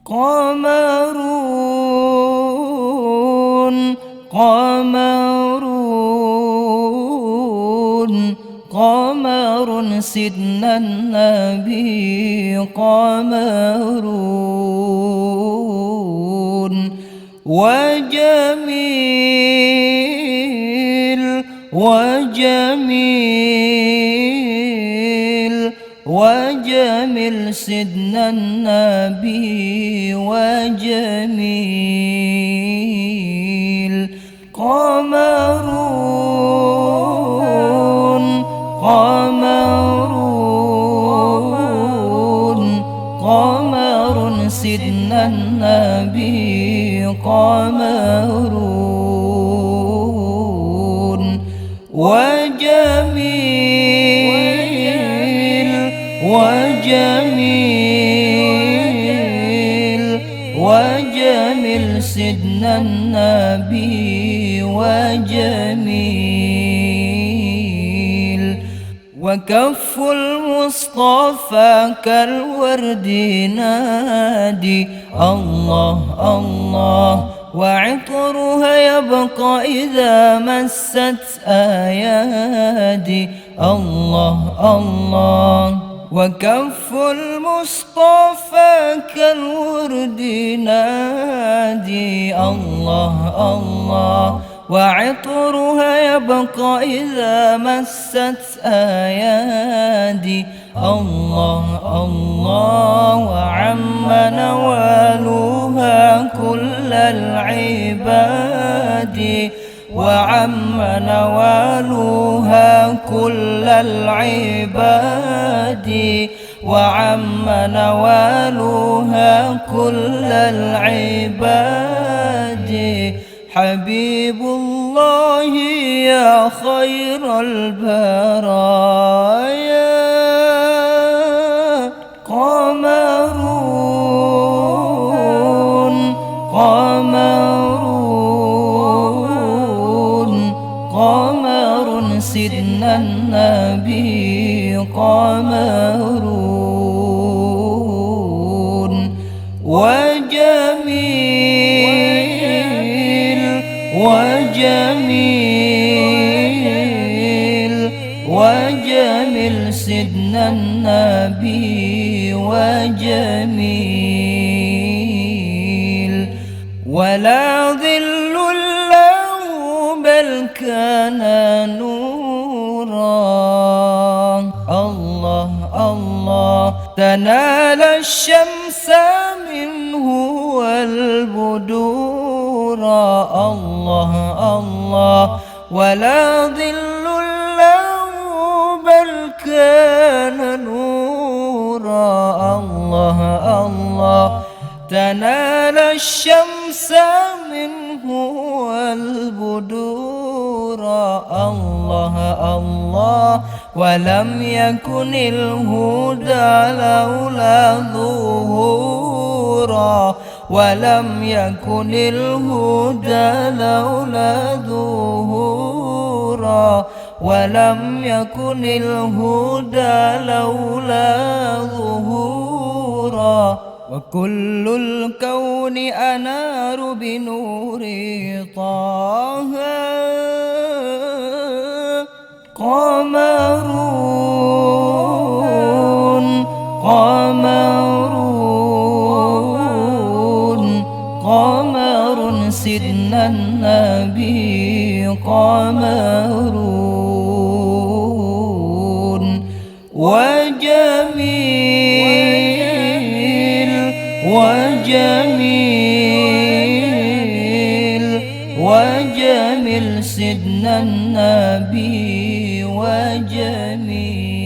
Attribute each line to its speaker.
Speaker 1: قمرون قمرون قمر سيدنا النبي قمرون وجميل وجميل وجميل سيدنا النبي وجميل قمرون قمرون قمر سيدنا النبي قمرون وجميل وجميل وجميل سيدنا النبي وجميل وكف المصطفى كالورد نادي الله الله وعطرها يبقى إذا مست أيادي الله الله وكف المصطفى كالورد نادي الله الله وعطرها يبقى إذا مست أيادي الله الله وعم نوالها كل العباد وعم نوالها كل العباد وعم نوالها كل العباد حبيب الله يا خير البرايا قمرون قمرون قمر سيدنا النبي قمرون وجميل وجميل وجميل سيدنا النبي وجميل ولا ظل له بل كان نورا الله الله تنال الشمس منه والبدور الله الله ولا ظل له بل كان نورا الله الله تنال الشمس منه والبدور الله الله ولم يكن الهدى لولا ظهورا ولم يكن الهدى لولا ظهورا ولم يكن الهدى لولا ظهورا وكل الكون أنار بنور طه قمرون قمرون قمر سيدنا النبي قمرون وجميل وجميل وجميل سيدنا النبي وجميل